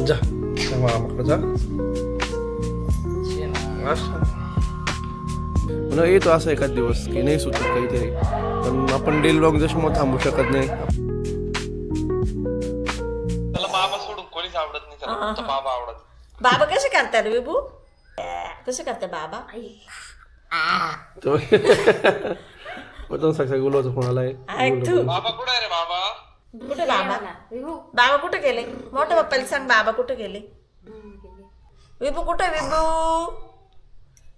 जा मामाकडे जा. मला येतो असं एखाद दिवस की नाही सुचत काहीतरी, पण आपण डेली व्लॉग जशामुळे थांबू शकत नाही. त्याला बाबा सोडून कोणीच आवडत नाही, त्याला फक्त बाबा आवडत. बाबा कसे करतात रे बिबू? कसे करते बाबा? तो सगळ्या गुलाबाचा फोन आलाय. बाबा कुठे आहे रे बाबा? कुठे बाबा? बाबा कुठे गेले? मोठ्या पप्पाला सांग बाबा कुठे गेले. विभू कुठे? विभू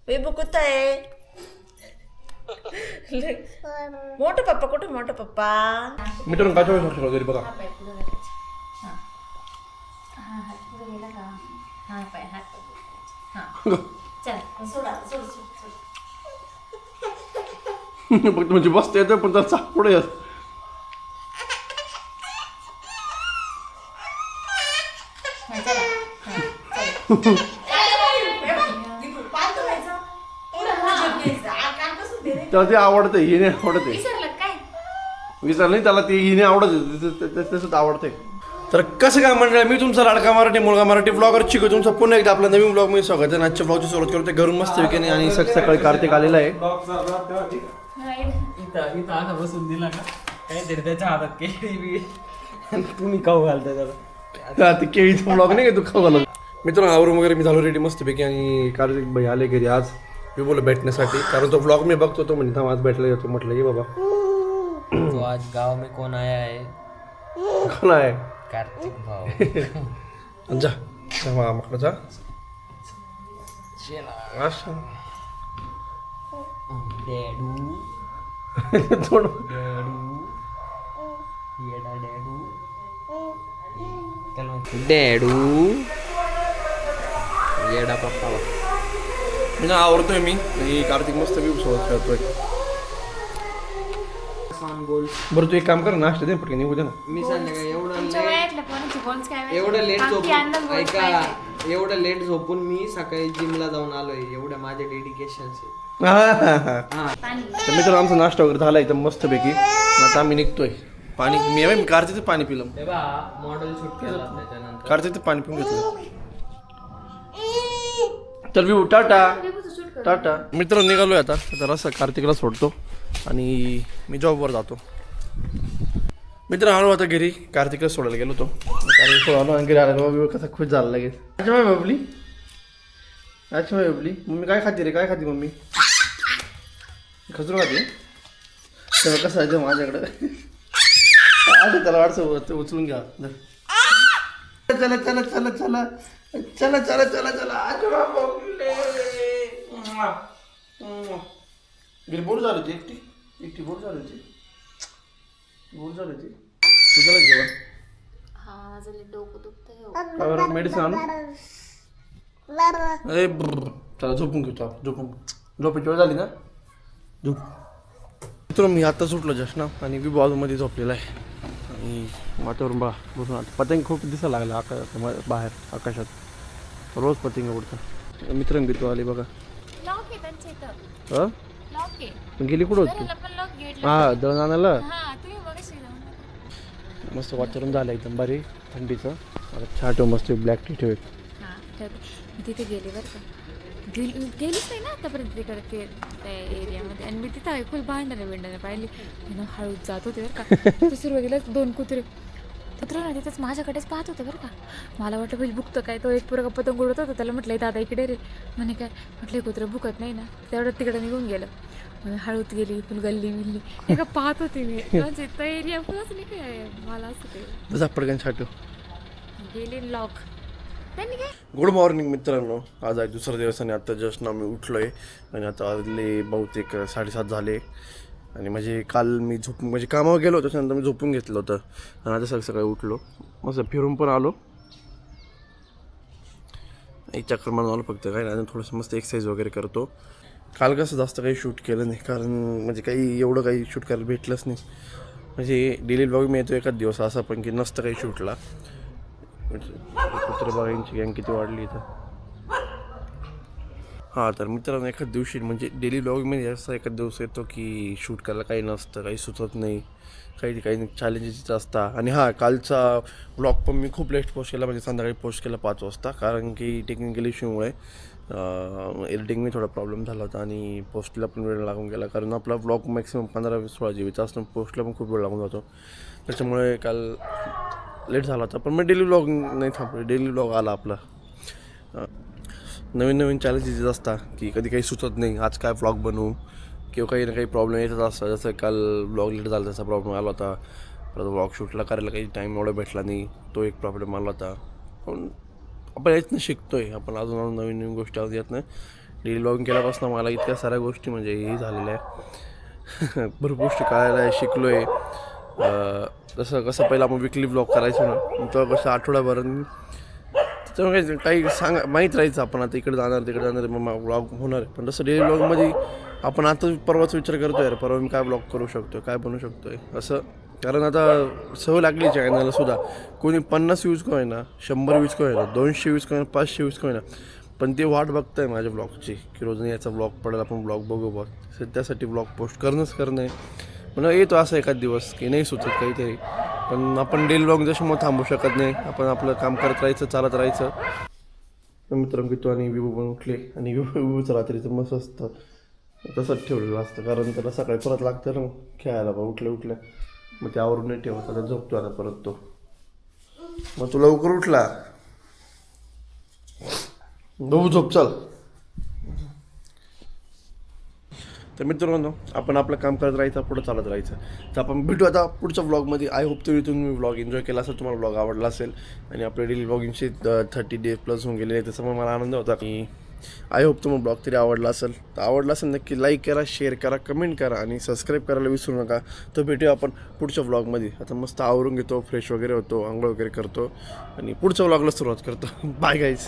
विभू कुठे आहे? मोठे पप्पा कुठे? मोठे पप्पा मित्रांनो काय शकतो घरी बघा. फक्त म्हणजे बसता येतं पण त्याचा पुढे येत. त्याला ते आवडतंय, हिने आवडते. विसरलं नाही त्याला, ती हिने आवडते, तसंच आवडते. तर कसं काय मंडळ, मी तुमचा लाडका मराठी मुलगा मराठी ब्लॉगर चिकू तुमचं पुन्हा एकदा आपला नवीन ब्लॉग मी स्वागत आहे. आजच्या ब्लॉगची सुरुवात करते घरून मस्त विकेने आणि सकाळी कार्तिक आलेला आहे. बसून दिला का काहीतरी त्याच्या हातात केळी तुम्ही खाऊ घालता त्याला. ते केळीचा ब्लॉग नाही का तू खाऊ घालत. मित्रांनो आवरून वगैरे मी झालो रेडी मस्तपैकी आणि कार्तिक भाई आले घरी आज मी बोल भेटण्यासाठी, कारण तो ब्लॉग मी बघतो तो म्हणजे थांब आज भेटला जातो. म्हटलं ये बाबा तो आज गाव में कौन आया है? कोण आहे? कार्तिक भाऊ. जा मामाकडे जा. असं. डॅडू थोडं येडा डॅडू त्याला डॅडू येडा पप्पा. मी ना आवडतोय मी आणि कार्तिक मस्त मी सोबत खेळतोय. बरं तू एक काम कर, नाश्ता दे पटकन निघू दे ना. मी संध्याकाळी एवढं लेट झोपून ऐका, एवढं लेट झोपून मी सकाळी जिमला जाऊन आलोय. एवढं माझे डेडिकेशन. तर मित्र आमचा नाश्ता वगैरे झाला एकदम मस्तपैकी. आता आम्ही निघतोय. पाणी मी कार्तिकचं पाणी पिलं. मॉडेल शूट केला त्याच्यानंतर कार्तिकचं पाणी पिऊन घेतलं. तर विवू टाटा टाटा. मित्र निघालोय आता जरासं कार्तिकला सोडतो आणि मी जॉबवर जातो. मित्र आलो आता घरी, कार्तिकला सोडायला गेलो होतो. कार्तिक सोडायला आणि घरी आला बाबा कसा खुश झाला लगेच. अच्छा माय बाबली, अच्छा माय बाबली. मम्मी काय खाते रे? काय खाते मम्मी? खजूर खाते. तेव्हा कसं आहे माझ्याकडं आता त्याला वाटतं उचलून घ्या. चला चला चला चला चला चला चला चला. गेली बोर झाली होती एकटी एकटी बोर झाली होती. बोर झाली होती. तुझ्याला जेवण मेडिसिन आणू. अरे चला झोपून घेतो. झोपायची वेळ झाली ना, झोप. मित्र मी आता सुटलो जस्ट ना आणि मी बाजूमध्ये झोपलेला आहे आणि वातावरण बघून पतंग खूप दिसायला लागला बाहेर आकाशात. रोज पतंग उडतात. मित्रांनी तू आली बघा. गेली कुठं होती? हा दळण आणायला. मस्त वातावरण झालं एकदम भारी थंडीचं. चहा ठेव मस्त ब्लॅक टी ठेव. तिथे गेली बरं का, गेलीच नाही ना आतापर्यंत तिकडे त्या एरियामध्ये. आणि मी तिथं फुल भांडणं पाहिली. हळूच जात होते बरं का. सुरुवातीला 2 कुत्रे ना तिथंच माझ्याकडेच पाहत होते बरं का. मला वाटलं पहिले भुकतं काय. तो एक पुरा पतंग उडत होता. त्याला म्हटलं दादा इकडे रे. म्हणे काय म्हटलं कुत्रं भुकत नाही ना. तेवढं तिकडे निघून गेलं. हळूच गेली फुल गल्ली बिल्ली एका पाहत होती मी. म्हणजे तो एरिया फुलच नाही काय मला असं ते पटकन छाटू गेली लॉक. गुड मॉर्निंग मित्रांनो. आज आहे दुसरा दिवस आणि आता जस्ट ना मी उठलो आहे आणि आता वाजले बहुतेक 7:30 झाले. आणि म्हणजे काल मी म्हणजे कामावर गेलो होतो त्याच्यानंतर मी झोपून घेतलं होतं आणि आता सकाळी उठलो. मस्त फिरून पण आलो. एक चक्कर मारून आलो फक्त काय नाही. थोडंसं मस्त एक्सरसाइज वगैरे करतो. काल कसं जास्त काही शूट केलं नाही, कारण म्हणजे काही एवढं काही शूट करायला भेटलंच नाही. म्हणजे डेली ब्लॉग मी येतो एखाद दिवस असा पण की नसतं काही शूटला. कुत्रे बघायची गँग किती वाढली इथं. हां तर मित्रांनो एखाद दिवशी म्हणजे डेली ब्लॉगमध्ये असा एखाद दिवस येतो की शूट करायला काही नसतं, काही सुचत नाही, काही चॅलेंजेस असतात. आणि हां कालचा ब्लॉग पण मी खूप लेट पोस्ट केला, म्हणजे संध्याकाळी पोस्ट केला 5 वाजता, कारण की टेक्निकल इश्यूमुळे एडिटिंगमध्ये थोडा प्रॉब्लेम झाला होता आणि पोस्टला पण वेळ लागून गेला, कारण आपला ब्लॉग मॅक्सिमम 15-16 GB असतो, पोस्टला पण खूप वेळ लागून जातो. त्याच्यामुळे काल लेट झाला होता. पण मग डेली ब्लॉग नाही थांबलो, डेली ब्लॉग आला आपला. नवीन चॅलेंजेस असतात की कधी काही सुचत नाही आज काय व्लॉग बनवू, किंवा काही ना काही प्रॉब्लेम येतच असतात. जसं काल ब्लॉग लेट झाला त्याचा प्रॉब्लेम आला होता, परत व्लॉग शूटला करायला काही टाईम एवढा भेटला नाही, तो एक प्रॉब्लेम आला होता. पण आपण यातनं शिकतोय, आपण अजून नवीन गोष्टी आज येत नाही. डेली ब्लॉगिंग केल्यापासून मला इतक्या साऱ्या गोष्टी म्हणजे हे झालेल्या आहे भरपूर गोष्टी कळायला शिकलो आहे. कसं पहिलं आपण विकली ब्लॉग करायचो ना, तेव्हा कसं आठवड्याभर त्यामुळे काही माहीत राहायचं आपण आता इकडे जाणार तिकडे जाणार मग ब्लॉग होणार आहे. पण तसं डेली ब्लॉगमध्ये आपण आता परवाच विचार करतो यार परवा मी काय ब्लॉग करू शकतो, काय बनवू शकतो आहे असं. कारण आता सवय लागली चॅनलला सुद्धा, कोणी 50 व्ह्यूज का होईना, 100 व्ह्यूज का होईना, 200 व्ह्यूज का होईना, 500 व्ह्यूज का होईना, पण ते वाट बघत आहे माझ्या ब्लॉगची की रोज याचा ब्लॉग पडेल, आपण ब्लॉग बघू बघ. त्यासाठी ब्लॉग पोस्ट करणं आहे. म्हणजे येतो असं एखाद दिवस की नाही सुचत काहीतरी, पण आपण डेली ब्लॉग जशामुळे थांबू शकत नाही, आपण आपलं काम करत राहायचं, चालत राहायचं. मित्रांनो तो आणि विभू पण उठले, आणि विभूचं रात्रीचं मस्त असतं तसंच ठेवलेलं असतं, कारण त्याला सकाळी परत लागतं ना खेळायला. बा उठल्या मग ते आवरून नाही ठेवत, आता झोपतो आता परत तो. मग तू लवकर उठला बघू झोप चल. तर मित्रांनो आपण आपलं काम करत राहायचं, पुढं चालत राहायचं. तर आपण भेटू आता पुढच्या व्लॉगमध्ये. आय होप तुम्ही व्लॉग एन्जॉय केला असेल, तुम्हाला व्लॉग आवडला असेल, आणि आपल्या डेली व्लॉगिंगचे 30 days प्लस होऊन गेले, त्याच्यामुळे मला आनंद होता. की आय होप तुम्हाला ब्लॉग तरी आवडला असेल. तर आवडला असेल नक्की लाईक करा, शेअर करा, कमेंट करा, आणि सबस्क्राईब करायला विसरू नका. तर भेटूया आपण पुढच्या व्लॉगमध्ये. आता मस्त आवरून घेतो, फ्रेश वगैरे होतो, आंघोळ वगैरे करतो, आणि पुढच्या व्लॉगला सुरुवात करतो. Bye guys.